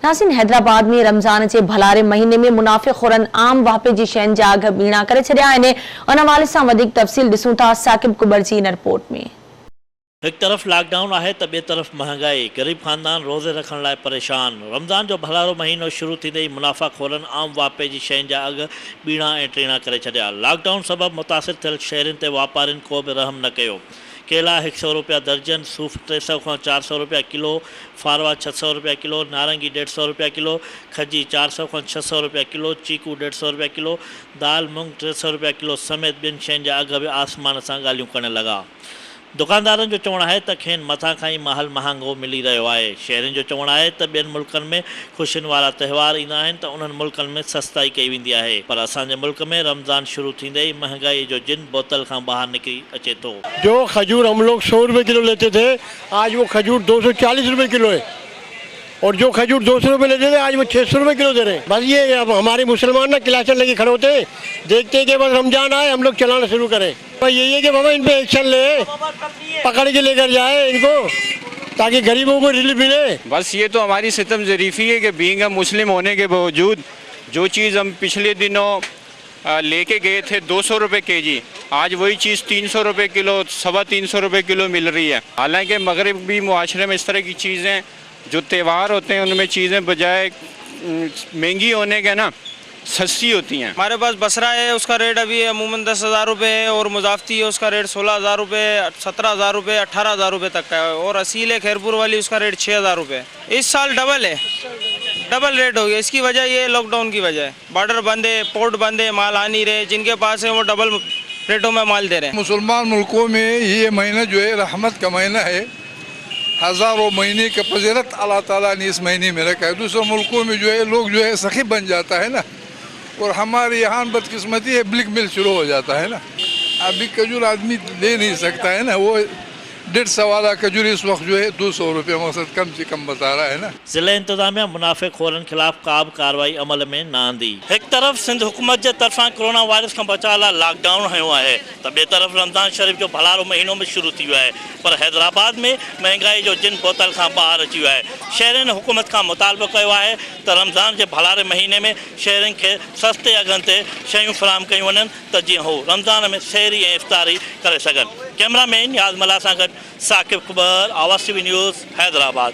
नासिन हैदराबाद में रमज़ान जे भलारे महीने में मुनाफ़िक़ुरनि आम वापे जी शयुनि जा अघ ॿीणा करे छॾिया आहिनि। उन हवाले सां वधीक तफ़सील ॾिसूं था साकिब कुबर जी इन रिपोर्ट में। एक तरफ लॉकडाउन है तो बे तरफ महंगाई, गरीब खानदान रोज़े रखण लाइ परेशान। रमज़ान जो भलारो महीनो शुरू थींदे ही मुनाफ़ाखोरनि आम वापे जी शयुनि जा अघ ॿीणा ऐं टीणा करे छॾिया। लॉकडाउन सबबि मुतासिर थियल शहरनि ते वापारियुनि को बि रहम न कयो। केला 100 रुपया दर्जन, सूफ़ 300 खां 400 रुपया किलो, फारवा 600 रुपया किलो, नारंगी 150 रुपया किलो, खजी 400 खां 600 रुपया किलो, चीकू 150 रुपया किलो, दाल मूंग 300 रुपया किलो समेत ॿियनि शयुनि जा अघ बि आसमान सां ॻाल्हियूं करण लॻा। दुकानदारनि जो चवणु आहे त खेनि मथां खां ई माहौल महांगो मिली रहियो आहे। शहरियुनि जो चवणु आहे त ॿियनि मुल्कनि में ख़ुशियुनि वारा त्योहार ईंदा आहिनि त उन्हनि मुल्कनि में सस्ताई कई वेंदी आहे, पर असांजे मुल्क में रमज़ान शुरू थींदे ई महांगाई जो जिन बोतल खां ॿाहिरि निकिरी अचे थो। जो खजूर हम लोग 100 रुपये किलो लेते थे, आज वो खजूर 240 रुपये किलो है, और जो खजूर 200 रुपये लेते थे आज वो 600 रुपये किलो दे रहे हैं। बस ये अब हमारे मुसलमान ना क्लाचर लेके खड़े होते हैं, देखते हैं कि बस रमजान आए हम लोग चलाना शुरू करें। तो यही है कि बाबा इन पे एक्शन ले, पकड़ के लेकर जाए इनको, ताकि गरीबों को रिलीफ मिले। बस ये तो हमारी सितम ज़रीफ़ी है कि बीइंग अ मुस्लिम होने के बावजूद जो चीज़ हम पिछले दिनों लेके गए थे 200 रुपये केजी, आज वही चीज़ 300 रुपये किलो, 350 रुपये किलो मिल रही है। हालांकि मगरबी मुआशरे में इस तरह की चीज़ें जो त्यौहार होते हैं उनमें चीज़ें बजाय महंगी होने के ना सस्ती होती हैं। हमारे पास बसरा है, उसका रेट अभी अमूमन 10,000 रुपये है, और मुजाफ्ती है उसका रेट 16,000 रुपये, 17,000 रुपये, 18,000 रुपये तक का है, और असील है खैरपुर वाली उसका रेट 6,000 रुपये। इस साल डबल है, डबल रेट हो गया। इसकी वजह ये है लॉकडाउन की वजह है, बॉर्डर बंद है, पोर्ट बंद है, माल आ नहीं रहे, जिनके पास है वो डबल रेटों में माल दे रहे हैं। मुसलमान मुल्कों में ये महीना जो है रहमत का महीना है, हज़ारों महीने का फजीलत अल्लाह ताला ने इस महीने में रखा है। दूसरे मुल्कों में जो है लोग जो है सखी बन जाता है ना, और हमारे यहाँ बदकिस्मती है ब्लिक मिल शुरू हो जाता है ना। अभी खजूर आदमी ले नहीं सकता है ना, वो 150 वाला खजूर इस वक्त जो है 200 रुपये मकसद कम से कम बता रहा है ना। ज़िले इंतजामिया मुनाफ़िक़ोरनि ख़िलाफ़ का बि कार्रवाई अमल में न आंदी। एक तरफ़ सिंध हुकूमत जे तरफ़ां कोरोना वायरस खां बचाव लाइ लॉकडाउन हयो आहे त ॿिए तरफ़ रमज़ान शरीफ़ जो भलारो महीनो में शुरू थी वियो आहे, पर हैदराबाद में महांगाई जो जिन बोतल खां ॿाहिरि अची वियो आहे। शहरियुनि हुकूमत खां मुतालबो कयो आहे त रमज़ान जे भलारे महीने में शहरियुनि खे सस्ते अघनि ते शयूं फ़राहम कयूं वञनि त जीअं हू रमज़ान में सहरी ऐं इफ़्तारी करे सघनि। कैमरामैन याज़ मला सां गॾु साकिब कुबर, आवाज़ TV न्यूज़, हैदराबाद।